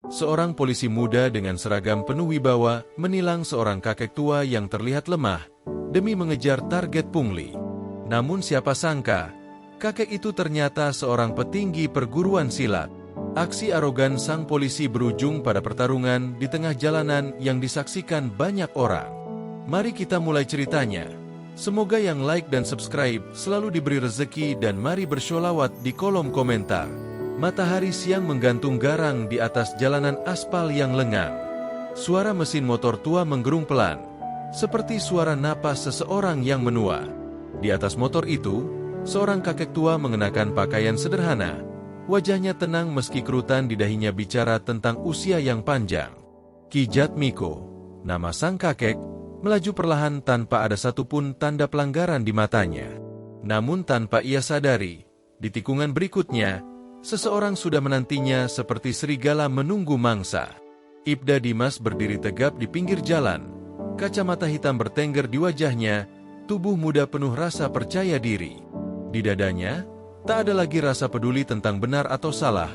Seorang polisi muda dengan seragam penuh wibawa menilang seorang kakek tua yang terlihat lemah demi mengejar target pungli. Namun siapa sangka, kakek itu ternyata seorang petinggi perguruan silat. Aksi arogan sang polisi berujung pada pertarungan di tengah jalanan yang disaksikan banyak orang. Mari kita mulai ceritanya. Semoga yang like dan subscribe selalu diberi rezeki dan mari bersholawat di kolom komentar. Matahari siang menggantung garang di atas jalanan aspal yang lengang. Suara mesin motor tua menggerung pelan, seperti suara napas seseorang yang menua. Di atas motor itu, seorang kakek tua mengenakan pakaian sederhana. Wajahnya tenang meski kerutan di dahinya bicara tentang usia yang panjang. Ki Jatmiko, nama sang kakek, melaju perlahan tanpa ada satupun tanda pelanggaran di matanya. Namun tanpa ia sadari, di tikungan berikutnya, seseorang sudah menantinya seperti serigala menunggu mangsa. Ibda Dimas berdiri tegap di pinggir jalan. Kacamata hitam bertengger di wajahnya, tubuh muda penuh rasa percaya diri. Di dadanya, tak ada lagi rasa peduli tentang benar atau salah,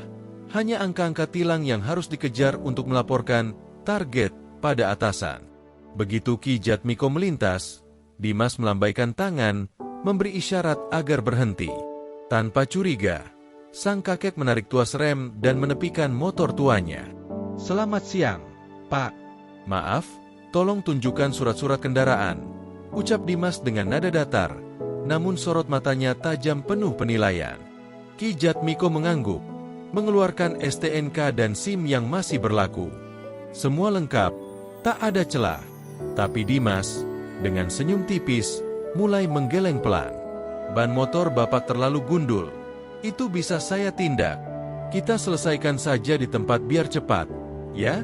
hanya angka-angka tilang yang harus dikejar untuk melaporkan target pada atasan. Begitu Ki Jatmiko melintas, Dimas melambaikan tangan, memberi isyarat agar berhenti. Tanpa curiga, sang kakek menarik tuas rem dan menepikan motor tuanya. Selamat siang, Pak. Maaf, tolong tunjukkan surat-surat kendaraan, ucap Dimas dengan nada datar, namun sorot matanya tajam penuh penilaian. Ki Jatmiko mengangguk, mengeluarkan STNK dan SIM yang masih berlaku. Semua lengkap, tak ada celah. Tapi Dimas, dengan senyum tipis, mulai menggeleng pelan. Ban motor Bapak terlalu gundul. Itu bisa saya tindak. Kita selesaikan saja di tempat biar cepat, ya?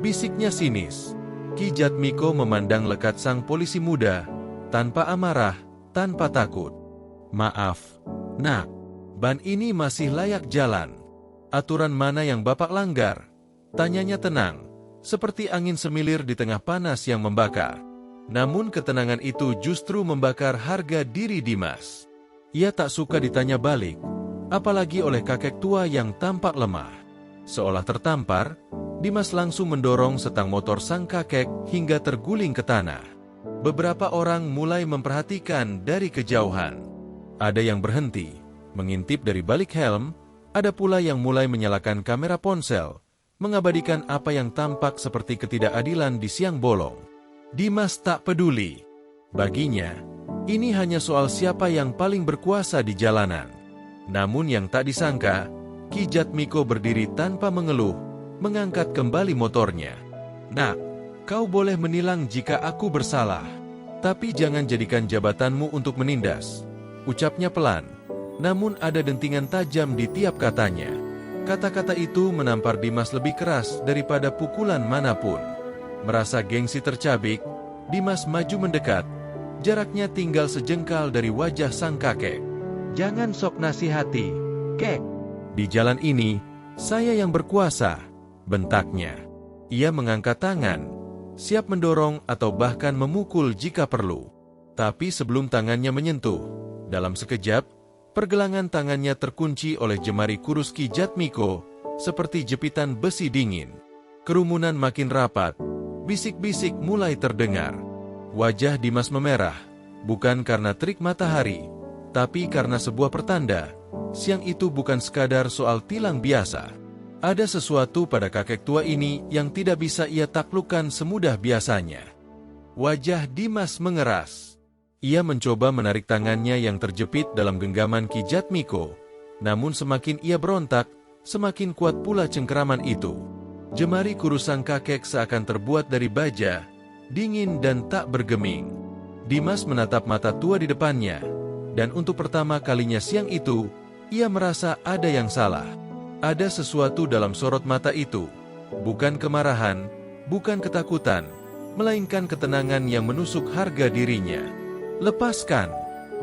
Bisiknya sinis. Ki Jatmiko memandang lekat sang polisi muda, tanpa amarah, tanpa takut. Maaf, nak, ban ini masih layak jalan. Aturan mana yang Bapak langgar? Tanyanya tenang, seperti angin semilir di tengah panas yang membakar. Namun ketenangan itu justru membakar harga diri Dimas. Ia tak suka ditanya balik, apalagi oleh kakek tua yang tampak lemah. Seolah tertampar, Dimas langsung mendorong setang motor sang kakek hingga terguling ke tanah. Beberapa orang mulai memperhatikan dari kejauhan. Ada yang berhenti, mengintip dari balik helm, ada pula yang mulai menyalakan kamera ponsel, mengabadikan apa yang tampak seperti ketidakadilan di siang bolong. Dimas tak peduli. Baginya, ini hanya soal siapa yang paling berkuasa di jalanan. Namun yang tak disangka, Ki Jatmiko berdiri tanpa mengeluh, mengangkat kembali motornya. Nak, kau boleh menilang jika aku bersalah, tapi jangan jadikan jabatanmu untuk menindas. Ucapnya pelan, namun ada dentingan tajam di tiap katanya. Kata-kata itu menampar Dimas lebih keras daripada pukulan manapun. Merasa gengsi tercabik, Dimas maju mendekat. Jaraknya tinggal sejengkal dari wajah sang kakek. Jangan sok nasihati, kek. Di jalan ini, saya yang berkuasa, bentaknya. Ia mengangkat tangan, siap mendorong atau bahkan memukul jika perlu. Tapi sebelum tangannya menyentuh, dalam sekejap, pergelangan tangannya terkunci oleh jemari kurus Ki Jatmiko, seperti jepitan besi dingin. Kerumunan makin rapat, bisik-bisik mulai terdengar. Wajah Dimas memerah, bukan karena terik matahari, tapi karena sebuah pertanda, siang itu bukan sekadar soal tilang biasa. Ada sesuatu pada kakek tua ini yang tidak bisa ia taklukkan semudah biasanya. Wajah Dimas mengeras. Ia mencoba menarik tangannya yang terjepit dalam genggaman Ki Jatmiko, namun semakin ia berontak, semakin kuat pula cengkeraman itu. Jemari kurus sang kakek seakan terbuat dari baja, dingin dan tak bergeming. Dimas menatap mata tua di depannya, dan untuk pertama kalinya siang itu, ia merasa ada yang salah. Ada sesuatu dalam sorot mata itu, bukan kemarahan, bukan ketakutan, melainkan ketenangan yang menusuk harga dirinya. Lepaskan,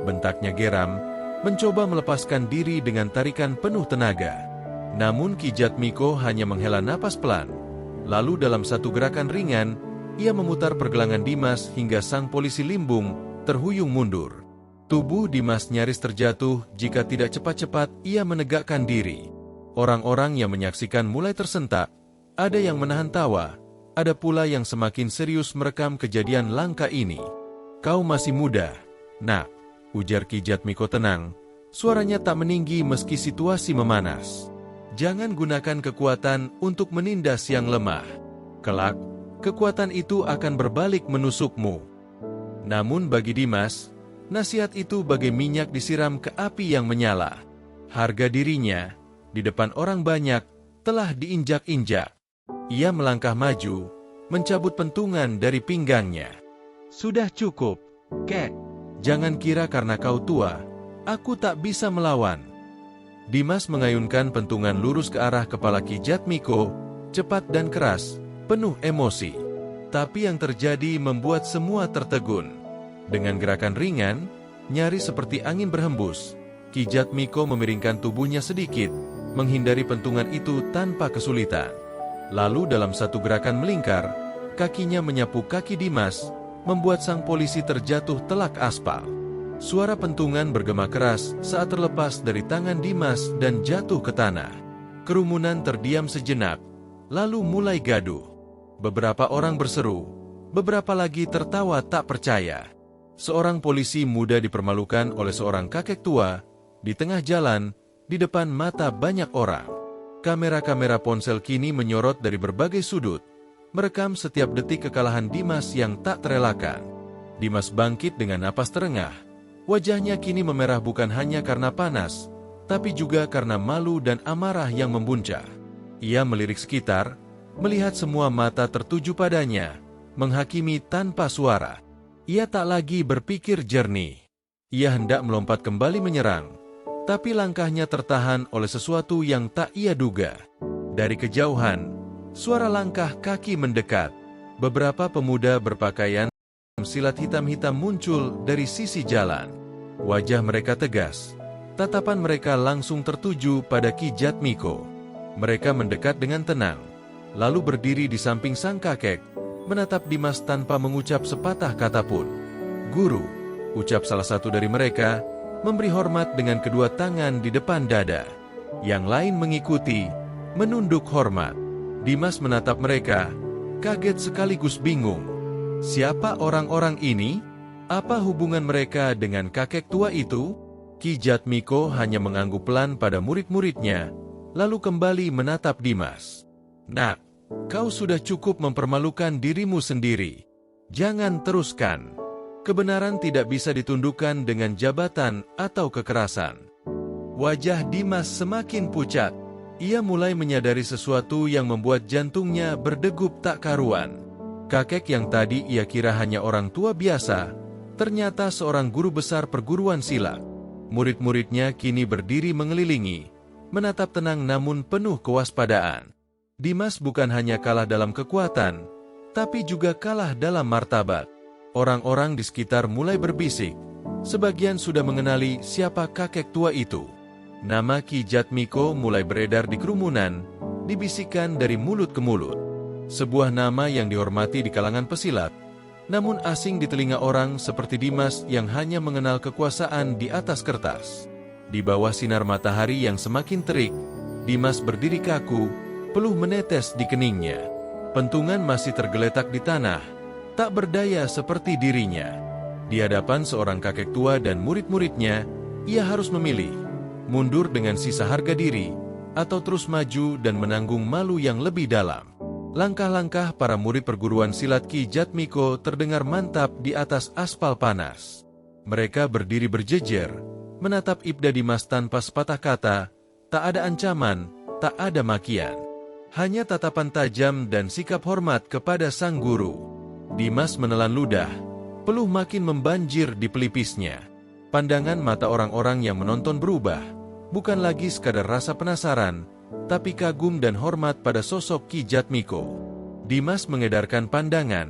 bentaknya geram, mencoba melepaskan diri dengan tarikan penuh tenaga. Namun Ki Jatmiko hanya menghela napas pelan. Lalu dalam satu gerakan ringan, ia memutar pergelangan Dimas hingga sang polisi limbung terhuyung mundur. Tubuh Dimas nyaris terjatuh jika tidak cepat-cepat ia menegakkan diri. Orang-orang yang menyaksikan mulai tersentak, Ada yang menahan tawa, ada pula yang semakin serius merekam kejadian langka ini. "Kau masih muda, nak," ujar Ki Jatmiko tenang. Suaranya tak meninggi meski situasi memanas. "Jangan gunakan kekuatan untuk menindas yang lemah. Kelak, kekuatan itu akan berbalik menusukmu." Namun bagi Dimas, nasihat itu bagai minyak disiram ke api yang menyala. Harga dirinya, di depan orang banyak, telah diinjak-injak. Ia melangkah maju, mencabut pentungan dari pinggangnya. Sudah cukup, kek. "Jangan kira karena kau tua, aku tak bisa melawan." Dimas mengayunkan pentungan lurus ke arah kepala Ki Jatmiko, cepat dan keras, penuh emosi. Tapi yang terjadi membuat semua tertegun. Dengan gerakan ringan, nyaris seperti angin berhembus, Ki Jatmiko memiringkan tubuhnya sedikit, menghindari pentungan itu tanpa kesulitan. Lalu dalam satu gerakan melingkar, kakinya menyapu kaki Dimas, membuat sang polisi terjatuh telak aspal. Suara pentungan bergema keras saat terlepas dari tangan Dimas dan jatuh ke tanah. Kerumunan terdiam sejenak, lalu mulai gaduh. Beberapa orang berseru, beberapa lagi tertawa tak percaya. Seorang polisi muda dipermalukan oleh seorang kakek tua, di tengah jalan, di depan mata banyak orang. Kamera-kamera ponsel kini menyorot dari berbagai sudut, merekam setiap detik kekalahan Dimas yang tak terelakkan. Dimas bangkit dengan napas terengah. Wajahnya kini memerah bukan hanya karena panas, tapi juga karena malu dan amarah yang membuncah. Ia melirik sekitar, melihat semua mata tertuju padanya, menghakimi tanpa suara. Ia tak lagi berpikir jernih. Ia hendak melompat kembali menyerang, tapi langkahnya tertahan oleh sesuatu yang tak ia duga. Dari kejauhan, suara langkah kaki mendekat. Beberapa pemuda berpakaian silat hitam-hitam muncul dari sisi jalan. Wajah mereka tegas. Tatapan mereka langsung tertuju pada Ki Jatmiko. Mereka mendekat dengan tenang, lalu berdiri di samping sang kakek, menatap Dimas tanpa mengucap sepatah kata pun. "Guru," ucap salah satu dari mereka, memberi hormat dengan kedua tangan di depan dada. Yang lain mengikuti, menunduk hormat. Dimas menatap mereka, kaget sekaligus bingung. Siapa orang-orang ini? Apa hubungan mereka dengan kakek tua itu? Ki Jatmiko hanya mengangguk pelan pada murid-muridnya, lalu kembali menatap Dimas. "Nak, kau sudah cukup mempermalukan dirimu sendiri. Jangan teruskan. Kebenaran tidak bisa ditundukkan dengan jabatan atau kekerasan." Wajah Dimas semakin pucat. Ia mulai menyadari sesuatu yang membuat jantungnya berdegup tak karuan. Kakek yang tadi ia kira hanya orang tua biasa, ternyata seorang guru besar perguruan silat. Murid-muridnya kini berdiri mengelilingi, menatap tenang namun penuh kewaspadaan. Dimas bukan hanya kalah dalam kekuatan, tapi juga kalah dalam martabat. Orang-orang di sekitar mulai berbisik. Sebagian sudah mengenali siapa kakek tua itu. Nama Ki Jatmiko mulai beredar di kerumunan, dibisikkan dari mulut ke mulut. Sebuah nama yang dihormati di kalangan pesilat, namun asing di telinga orang seperti Dimas yang hanya mengenal kekuasaan di atas kertas. Di bawah sinar matahari yang semakin terik, Dimas berdiri kaku, peluh menetes di keningnya. Pentungan masih tergeletak di tanah, tak berdaya seperti dirinya. Di hadapan seorang kakek tua dan murid-muridnya, ia harus memilih, mundur dengan sisa harga diri, atau terus maju dan menanggung malu yang lebih dalam. Langkah-langkah para murid perguruan silat Ki Jatmiko terdengar mantap di atas aspal panas. Mereka berdiri berjejer, menatap Ibda Dimas tanpa sepatah kata, tak ada ancaman, tak ada makian. Hanya tatapan tajam dan sikap hormat kepada sang guru. Dimas menelan ludah, peluh makin membanjir di pelipisnya. Pandangan mata orang-orang yang menonton berubah, bukan lagi sekadar rasa penasaran, tapi kagum dan hormat pada sosok Ki Jatmiko. Dimas mengedarkan pandangan,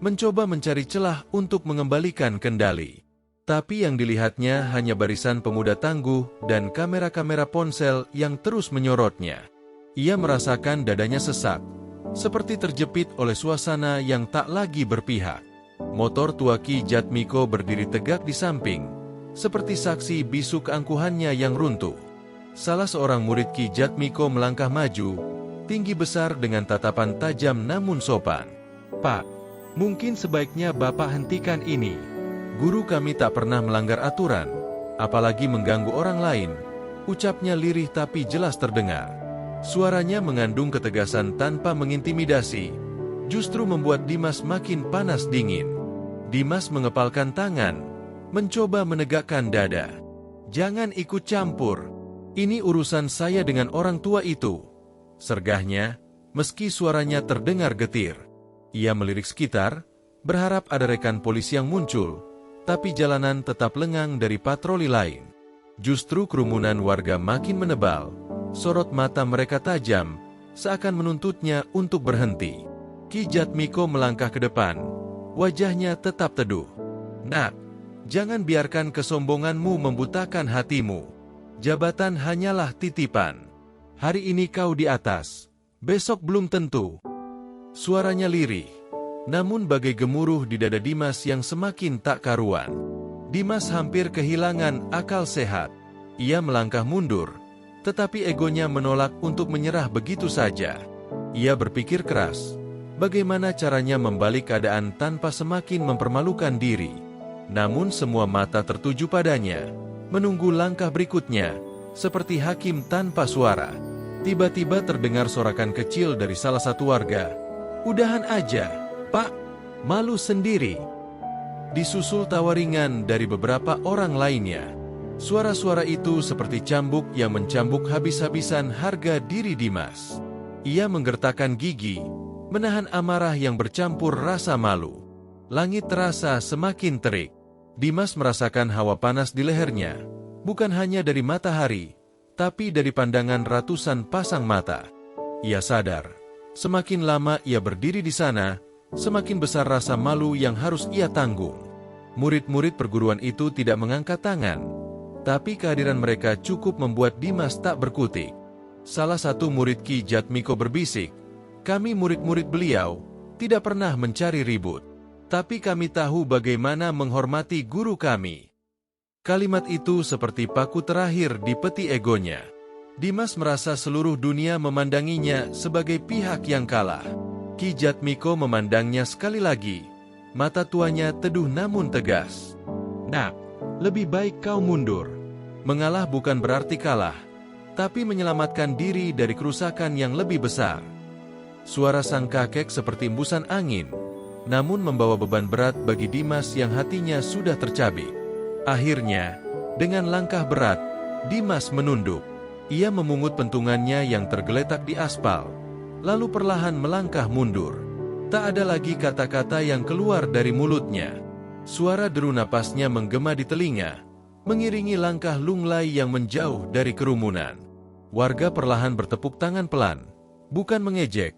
mencoba mencari celah untuk mengembalikan kendali. Tapi yang dilihatnya hanya barisan pemuda tangguh dan kamera-kamera ponsel yang terus menyorotnya. Ia merasakan dadanya sesak, seperti terjepit oleh suasana yang tak lagi berpihak. Motor tua Ki Jatmiko berdiri tegak di samping, seperti saksi bisu keangkuhannya yang runtuh. Salah seorang murid Ki Jatmiko melangkah maju, tinggi besar dengan tatapan tajam namun sopan. Pak, mungkin sebaiknya Bapak hentikan ini. Guru kami tak pernah melanggar aturan, apalagi mengganggu orang lain, ucapnya lirih tapi jelas terdengar. Suaranya mengandung ketegasan tanpa mengintimidasi, justru membuat Dimas makin panas dingin. Dimas mengepalkan tangan, mencoba menegakkan dada. Jangan ikut campur. Ini urusan saya dengan orang tua itu, sergahnya, meski suaranya terdengar getir. Ia melirik sekitar, berharap ada rekan polisi yang muncul, tapi jalanan tetap lengang dari patroli lain. Justru kerumunan warga makin menebal. Sorot mata mereka tajam, seakan menuntutnya untuk berhenti. Ki Jatmiko melangkah ke depan, wajahnya tetap teduh. Nak, jangan biarkan kesombonganmu membutakan hatimu. Jabatan hanyalah titipan. Hari ini kau di atas, besok belum tentu. Suaranya lirih, namun bagai gemuruh di dada Dimas yang semakin tak karuan. Dimas hampir kehilangan akal sehat. Ia melangkah mundur, tetapi egonya menolak untuk menyerah begitu saja. Ia berpikir keras, bagaimana caranya membalik keadaan tanpa semakin mempermalukan diri. Namun semua mata tertuju padanya, menunggu langkah berikutnya, seperti hakim tanpa suara. Tiba-tiba terdengar sorakan kecil dari salah satu warga. Udahan aja, Pak, malu sendiri. Disusul tawa ringan dari beberapa orang lainnya. Suara-suara itu seperti cambuk yang mencambuk habis-habisan harga diri Dimas. Ia menggertakkan gigi, menahan amarah yang bercampur rasa malu. Langit terasa semakin terik. Dimas merasakan hawa panas di lehernya, bukan hanya dari matahari, tapi dari pandangan ratusan pasang mata. Ia sadar, semakin lama ia berdiri di sana, semakin besar rasa malu yang harus ia tanggung. Murid-murid perguruan itu tidak mengangkat tangan, tapi kehadiran mereka cukup membuat Dimas tak berkutik. Salah satu murid Ki Jatmiko berbisik, kami murid-murid beliau tidak pernah mencari ribut, tapi kami tahu bagaimana menghormati guru kami. Kalimat itu seperti paku terakhir di peti egonya. Dimas merasa seluruh dunia memandanginya sebagai pihak yang kalah. Ki Jatmiko memandangnya sekali lagi. Mata tuanya teduh namun tegas. Nak, lebih baik kau mundur. Mengalah bukan berarti kalah, tapi menyelamatkan diri dari kerusakan yang lebih besar. Suara sang kakek seperti embusan angin, namun membawa beban berat bagi Dimas yang hatinya sudah tercabik. Akhirnya, dengan langkah berat, Dimas menunduk. Ia memungut pentungannya yang tergeletak di aspal, lalu perlahan melangkah mundur. Tak ada lagi kata-kata yang keluar dari mulutnya. Suara deru napasnya menggema di telinga, mengiringi langkah lunglai yang menjauh dari kerumunan. Warga perlahan bertepuk tangan pelan, bukan mengejek,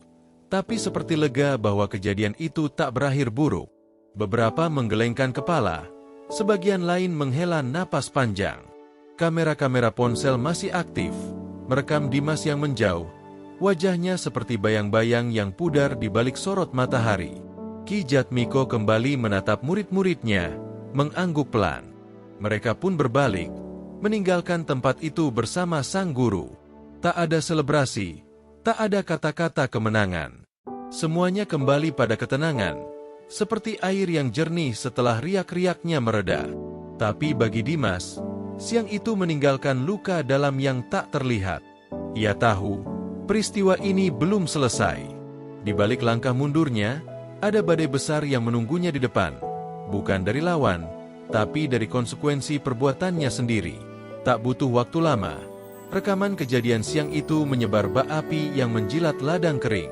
tapi seperti lega bahwa kejadian itu tak berakhir buruk. Beberapa menggelengkan kepala, sebagian lain menghela napas panjang. Kamera-kamera ponsel masih aktif, merekam Dimas yang menjauh. Wajahnya seperti bayang-bayang yang pudar di balik sorot matahari. Ki Jatmiko kembali menatap murid-muridnya, mengangguk pelan. Mereka pun berbalik, meninggalkan tempat itu bersama sang guru. Tak ada selebrasi, tak ada kata-kata kemenangan. Semuanya kembali pada ketenangan, seperti air yang jernih setelah riak-riaknya mereda. Tapi bagi Dimas, siang itu meninggalkan luka dalam yang tak terlihat. Ia tahu, peristiwa ini belum selesai. Di balik langkah mundurnya, ada badai besar yang menunggunya di depan. Bukan dari lawan, tapi dari konsekuensi perbuatannya sendiri. Tak butuh waktu lama, rekaman kejadian siang itu menyebar bak api yang menjilat ladang kering.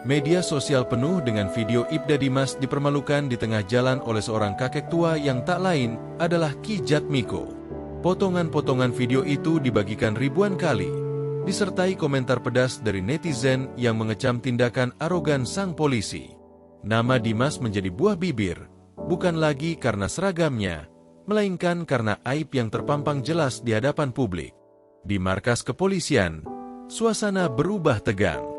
Media sosial penuh dengan video Ibda Dimas dipermalukan di tengah jalan oleh seorang kakek tua yang tak lain adalah Ki Jatmiko. Potongan-potongan video itu dibagikan ribuan kali, disertai komentar pedas dari netizen yang mengecam tindakan arogan sang polisi. Nama Dimas menjadi buah bibir, bukan lagi karena seragamnya, melainkan karena aib yang terpampang jelas di hadapan publik. Di markas kepolisian, suasana berubah tegang.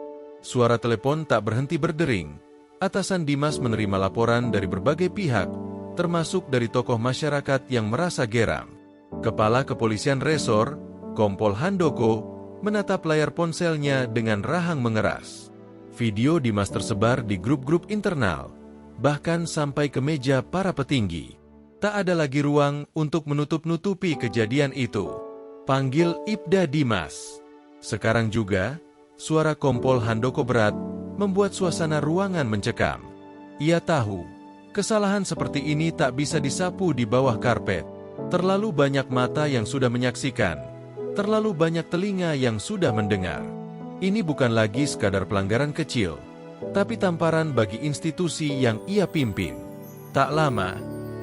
Suara telepon tak berhenti berdering. Atasan Dimas menerima laporan dari berbagai pihak, termasuk dari tokoh masyarakat yang merasa geram. Kepala Kepolisian Resor, Kompol Handoko, menatap layar ponselnya dengan rahang mengeras. Video Dimas tersebar di grup-grup internal, bahkan sampai ke meja para petinggi. Tak ada lagi ruang untuk menutup-nutupi kejadian itu. Panggil Ibda Dimas. Sekarang juga, suara Kompol Handoko berat membuat suasana ruangan mencekam. Ia tahu, kesalahan seperti ini tak bisa disapu di bawah karpet. Terlalu banyak mata yang sudah menyaksikan, terlalu banyak telinga yang sudah mendengar. Ini bukan lagi sekadar pelanggaran kecil, tapi tamparan bagi institusi yang ia pimpin. Tak lama,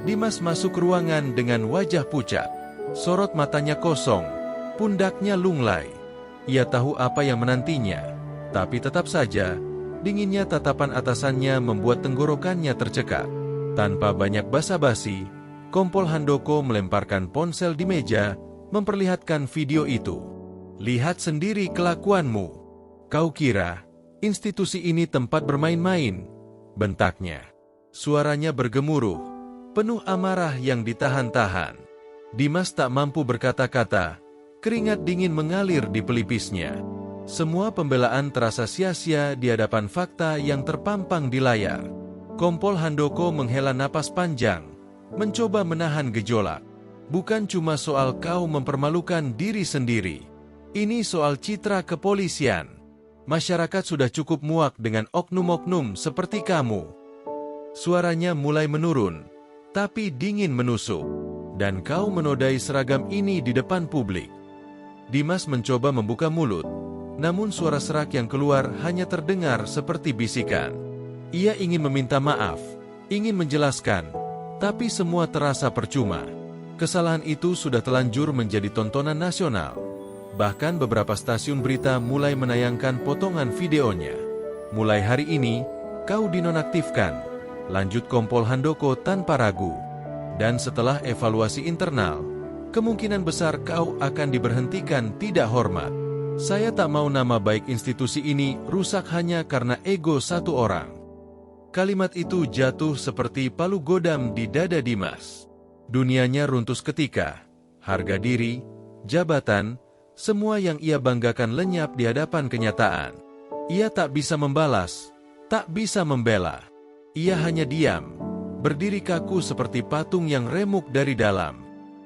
Dimas masuk ruangan dengan wajah pucat. Sorot matanya kosong, pundaknya lunglai. Ia tahu apa yang menantinya, tapi tetap saja, dinginnya tatapan atasannya membuat tenggorokannya tercekat. Tanpa banyak basa-basi, Kompol Handoko melemparkan ponsel di meja, memperlihatkan video itu. Lihat sendiri kelakuanmu. Kau kira institusi ini tempat bermain-main? Bentaknya. Suaranya bergemuruh, penuh amarah yang ditahan-tahan. Dimas tak mampu berkata-kata, keringat dingin mengalir di pelipisnya. Semua pembelaan terasa sia-sia di hadapan fakta yang terpampang di layar. Kompol Handoko menghela napas panjang, mencoba menahan gejolak. Bukan cuma soal kau mempermalukan diri sendiri. Ini soal citra kepolisian. Masyarakat sudah cukup muak dengan oknum-oknum seperti kamu. Suaranya mulai menurun, tapi dingin menusuk. Dan kau menodai seragam ini di depan publik. Dimas mencoba membuka mulut, namun suara serak yang keluar hanya terdengar seperti bisikan. Ia ingin meminta maaf, ingin menjelaskan, tapi semua terasa percuma. Kesalahan itu sudah telanjur menjadi tontonan nasional. Bahkan beberapa stasiun berita mulai menayangkan potongan videonya. Mulai hari ini, kau dinonaktifkan, lanjut Kompol Handoko tanpa ragu. Dan setelah evaluasi internal, kemungkinan besar kau akan diberhentikan tidak hormat. Saya tak mau nama baik institusi ini rusak hanya karena ego satu orang. Kalimat itu jatuh seperti palu godam di dada Dimas. Dunianya runtuh seketika. Harga diri, jabatan, semua yang ia banggakan lenyap di hadapan kenyataan. Ia tak bisa membalas, tak bisa membela. Ia hanya diam, berdiri kaku seperti patung yang remuk dari dalam.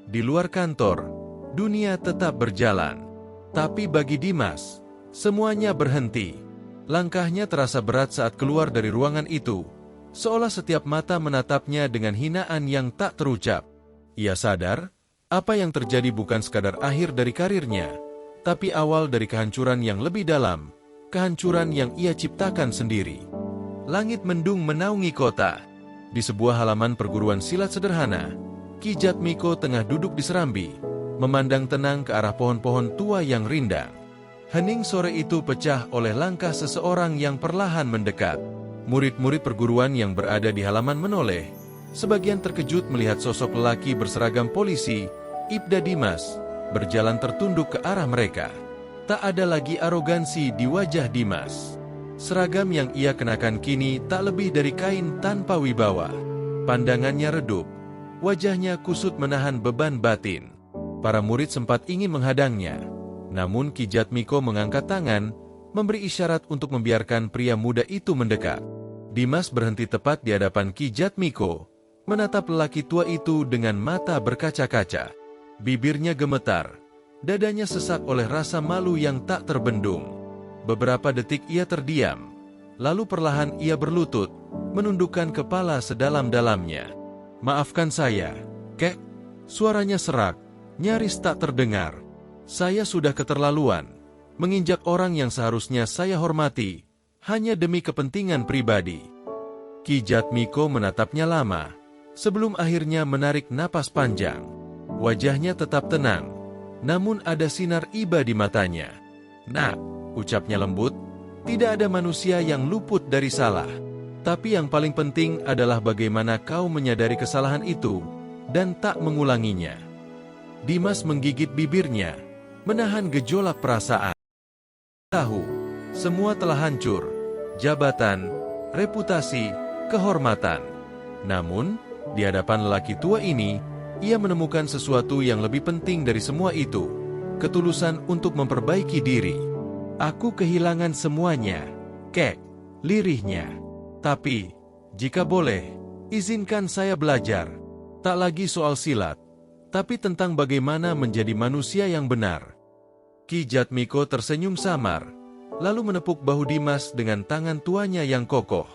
Di luar kantor, dunia tetap berjalan. Tapi bagi Dimas, semuanya berhenti. Langkahnya terasa berat saat keluar dari ruangan itu, seolah setiap mata menatapnya dengan hinaan yang tak terucap. Ia sadar, apa yang terjadi bukan sekadar akhir dari karirnya, tapi awal dari kehancuran yang lebih dalam, kehancuran yang ia ciptakan sendiri. Langit mendung menaungi kota. Di sebuah halaman perguruan silat sederhana, Ki Jatmiko tengah duduk di serambi, memandang tenang ke arah pohon-pohon tua yang rindang. Hening sore itu pecah oleh langkah seseorang yang perlahan mendekat. Murid-murid perguruan yang berada di halaman menoleh. Sebagian terkejut melihat sosok lelaki berseragam polisi, Ibda Dimas, berjalan tertunduk ke arah mereka. Tak ada lagi arogansi di wajah Dimas. Seragam yang ia kenakan kini tak lebih dari kain tanpa wibawa. Pandangannya redup, wajahnya kusut menahan beban batin. Para murid sempat ingin menghadangnya. Namun Ki Jatmiko mengangkat tangan, memberi isyarat untuk membiarkan pria muda itu mendekat. Dimas berhenti tepat di hadapan Ki Jatmiko, menatap lelaki tua itu dengan mata berkaca-kaca. Bibirnya gemetar, dadanya sesak oleh rasa malu yang tak terbendung. Beberapa detik ia terdiam, lalu perlahan ia berlutut, menundukkan kepala sedalam-dalamnya. Maafkan saya, Kek. Suaranya serak, nyaris tak terdengar. Saya sudah keterlaluan, menginjak orang yang seharusnya saya hormati, hanya demi kepentingan pribadi. Ki Jatmiko menatapnya lama, sebelum akhirnya menarik napas panjang. Wajahnya tetap tenang, namun ada sinar iba di matanya. Nak, ucapnya lembut, tidak ada manusia yang luput dari salah. Tapi yang paling penting adalah bagaimana kau menyadari kesalahan itu, dan tak mengulanginya. Dimas menggigit bibirnya, menahan gejolak perasaan. Tahu, semua telah hancur, jabatan, reputasi, kehormatan. Namun, di hadapan lelaki tua ini, ia menemukan sesuatu yang lebih penting dari semua itu. ketulusan untuk memperbaiki diri. Aku kehilangan semuanya, kek, lirihnya. Tapi, jika boleh, izinkan saya belajar. Tak lagi soal silat, tapi tentang bagaimana menjadi manusia yang benar. Ki Jatmiko tersenyum samar, lalu menepuk bahu Dimas dengan tangan tuanya yang kokoh.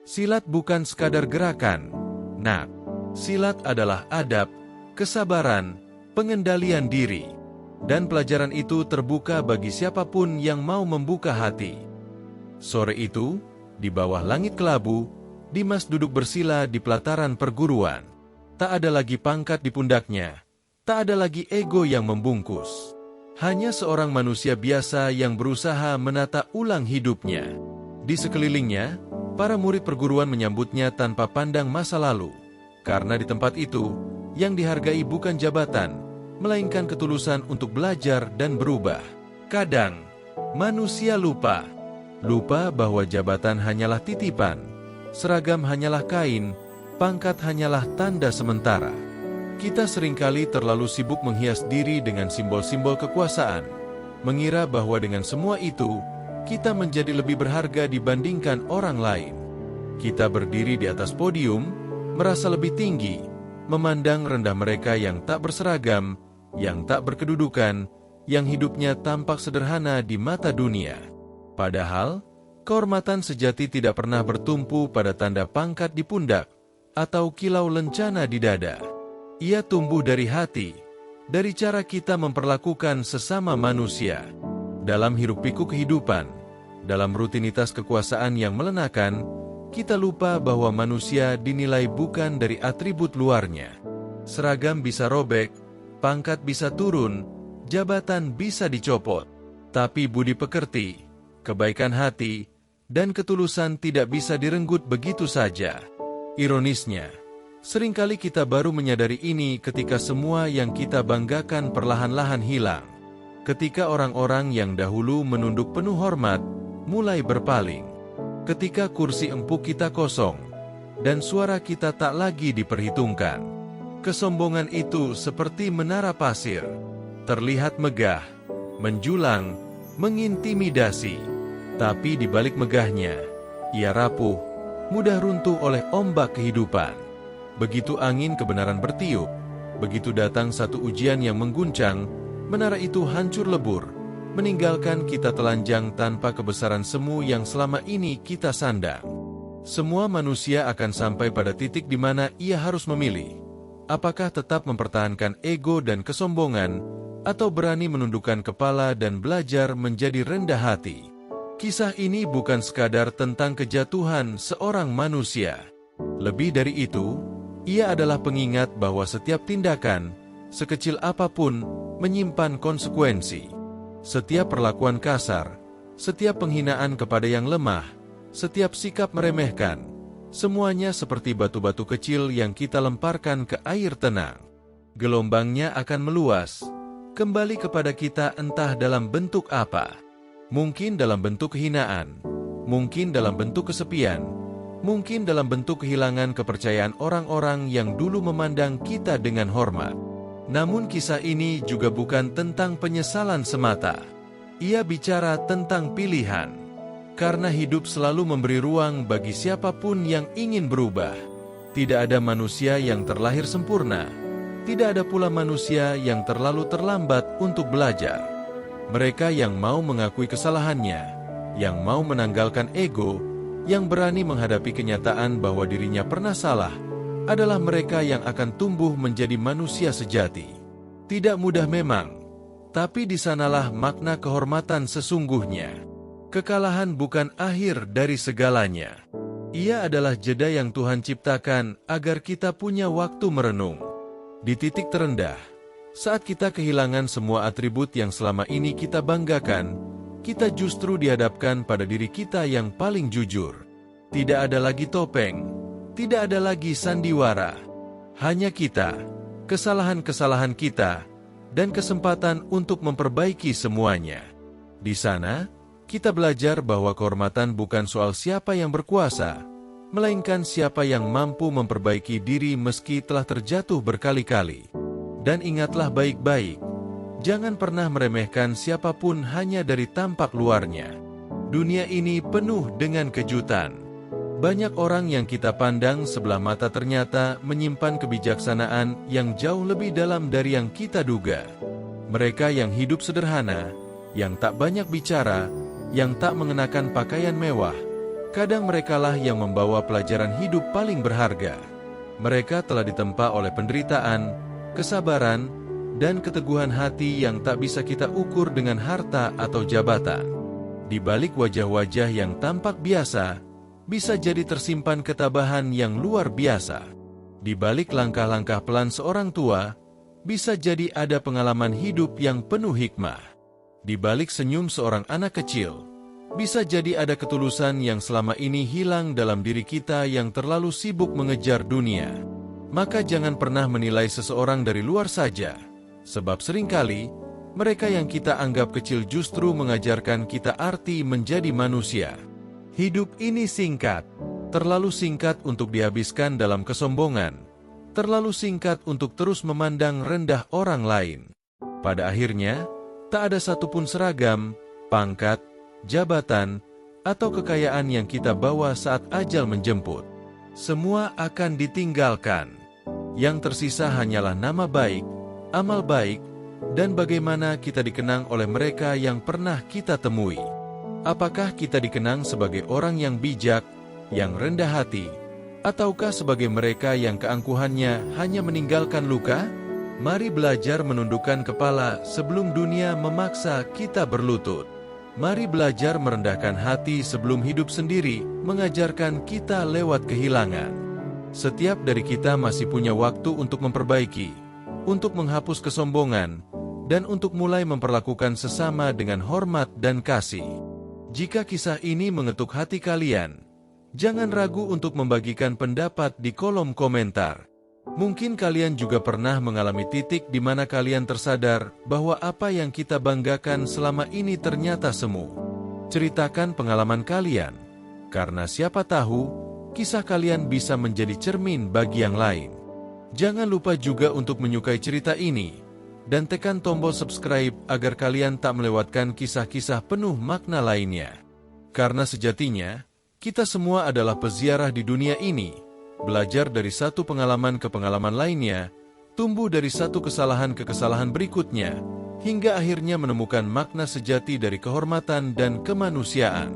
Silat bukan sekadar gerakan, nak. Silat adalah adab, kesabaran, pengendalian diri. Dan pelajaran itu terbuka bagi siapapun yang mau membuka hati. Sore itu, di bawah langit kelabu, Dimas duduk bersila di pelataran perguruan. Tak ada lagi pangkat di pundaknya, tak ada lagi ego yang membungkus. Hanya seorang manusia biasa yang berusaha menata ulang hidupnya. Di sekelilingnya, para murid perguruan menyambutnya tanpa pandang masa lalu. Karena di tempat itu, yang dihargai bukan jabatan, melainkan ketulusan untuk belajar dan berubah. Kadang, manusia lupa bahwa jabatan hanyalah titipan, seragam hanyalah kain, pangkat hanyalah tanda sementara. Kita seringkali terlalu sibuk menghias diri dengan simbol-simbol kekuasaan, mengira bahwa dengan semua itu, kita menjadi lebih berharga dibandingkan orang lain. Kita berdiri di atas podium, merasa lebih tinggi, memandang rendah mereka yang tak berseragam, yang tak berkedudukan, yang hidupnya tampak sederhana di mata dunia. Padahal, kehormatan sejati tidak pernah bertumpu pada tanda pangkat di pundak atau kilau lencana di dada. Ia tumbuh dari hati, dari cara kita memperlakukan sesama manusia. Dalam hiruk-pikuk kehidupan, dalam rutinitas kekuasaan yang melenakan, kita lupa bahwa manusia dinilai bukan dari atribut luarnya. Seragam bisa robek, pangkat bisa turun, jabatan bisa dicopot. Tapi budi pekerti, kebaikan hati, dan ketulusan tidak bisa direnggut begitu saja. Ironisnya, seringkali kita baru menyadari ini ketika semua yang kita banggakan perlahan-lahan hilang. Ketika orang-orang yang dahulu menunduk penuh hormat, mulai berpaling. Ketika kursi empuk kita kosong, dan suara kita tak lagi diperhitungkan. Kesombongan itu seperti menara pasir, terlihat megah, menjulang, mengintimidasi. Tapi di balik megahnya, ia rapuh, mudah runtuh oleh ombak kehidupan. Begitu angin kebenaran bertiup, begitu datang satu ujian yang mengguncang, menara itu hancur lebur, meninggalkan kita telanjang tanpa kebesaran semu yang selama ini kita sandang. Semua manusia akan sampai pada titik di mana ia harus memilih. Apakah tetap mempertahankan ego dan kesombongan, atau berani menundukkan kepala dan belajar menjadi rendah hati? Kisah ini bukan sekadar tentang kejatuhan seorang manusia. Lebih dari itu, ia adalah pengingat bahwa setiap tindakan, sekecil apapun, menyimpan konsekuensi. Setiap perlakuan kasar, setiap penghinaan kepada yang lemah, setiap sikap meremehkan, semuanya seperti batu-batu kecil yang kita lemparkan ke air tenang. Gelombangnya akan meluas, kembali kepada kita entah dalam bentuk apa. Mungkin dalam bentuk kehinaan, mungkin dalam bentuk kesepian, mungkin dalam bentuk kehilangan kepercayaan orang-orang yang dulu memandang kita dengan hormat. Namun kisah ini juga bukan tentang penyesalan semata. Ia bicara tentang pilihan. Karena hidup selalu memberi ruang bagi siapapun yang ingin berubah. Tidak ada manusia yang terlahir sempurna. Tidak ada pula manusia yang terlalu terlambat untuk belajar. Mereka yang mau mengakui kesalahannya, yang mau menanggalkan ego, yang berani menghadapi kenyataan bahwa dirinya pernah salah, adalah mereka yang akan tumbuh menjadi manusia sejati. Tidak mudah memang, tapi di sanalah makna kehormatan sesungguhnya. Kekalahan bukan akhir dari segalanya. Ia adalah jeda yang Tuhan ciptakan agar kita punya waktu merenung. Di titik terendah, saat kita kehilangan semua atribut yang selama ini kita banggakan, kita justru dihadapkan pada diri kita yang paling jujur. Tidak ada lagi topeng, tidak ada lagi sandiwara. Hanya kita, kesalahan-kesalahan kita, dan kesempatan untuk memperbaiki semuanya. Di sana, kita belajar bahwa kehormatan bukan soal siapa yang berkuasa, melainkan siapa yang mampu memperbaiki diri meski telah terjatuh berkali-kali. Dan ingatlah baik-baik, Jangan pernah meremehkan siapapun hanya dari tampak luarnya. Dunia ini penuh dengan kejutan. Banyak orang yang kita pandang sebelah mata ternyata menyimpan kebijaksanaan yang jauh lebih dalam dari yang kita duga. Mereka yang hidup sederhana, yang tak banyak bicara, yang tak mengenakan pakaian mewah, kadang merekalah yang membawa pelajaran hidup paling berharga. Mereka telah ditempa oleh penderitaan, kesabaran, dan keteguhan hati yang tak bisa kita ukur dengan harta atau jabatan. Di balik wajah-wajah yang tampak biasa, bisa jadi tersimpan ketabahan yang luar biasa. Di balik langkah-langkah pelan seorang tua, bisa jadi ada pengalaman hidup yang penuh hikmah. Di balik senyum seorang anak kecil, bisa jadi ada ketulusan yang selama ini hilang dalam diri kita yang terlalu sibuk mengejar dunia. Maka jangan pernah menilai seseorang dari luar saja, sebab seringkali mereka yang kita anggap kecil justru mengajarkan kita arti menjadi manusia. Hidup ini singkat, terlalu singkat untuk dihabiskan dalam kesombongan, terlalu singkat untuk terus memandang rendah orang lain. Pada akhirnya, tak ada satupun seragam, pangkat, jabatan, atau kekayaan yang kita bawa saat ajal menjemput. Semua akan ditinggalkan. Yang tersisa hanyalah nama baik, amal baik, dan bagaimana kita dikenang oleh mereka yang pernah kita temui. Apakah kita dikenang sebagai orang yang bijak, yang rendah hati, ataukah sebagai mereka yang keangkuhannya hanya meninggalkan luka? Mari belajar menundukkan kepala sebelum dunia memaksa kita berlutut. Mari belajar merendahkan hati sebelum hidup sendiri mengajarkan kita lewat kehilangan. Setiap dari kita masih punya waktu untuk memperbaiki, untuk menghapus kesombongan, dan untuk mulai memperlakukan sesama dengan hormat dan kasih. Jika kisah ini mengetuk hati kalian, jangan ragu untuk membagikan pendapat di kolom komentar. Mungkin kalian juga pernah mengalami titik di mana kalian tersadar bahwa apa yang kita banggakan selama ini ternyata semu. Ceritakan pengalaman kalian, karena siapa tahu kisah kalian bisa menjadi cermin bagi yang lain. Jangan lupa juga untuk menyukai cerita ini, dan tekan tombol subscribe agar kalian tak melewatkan kisah-kisah penuh makna lainnya. Karena sejatinya, kita semua adalah peziarah di dunia ini, belajar dari satu pengalaman ke pengalaman lainnya, tumbuh dari satu kesalahan ke kesalahan berikutnya, hingga akhirnya menemukan makna sejati dari kehormatan dan kemanusiaan.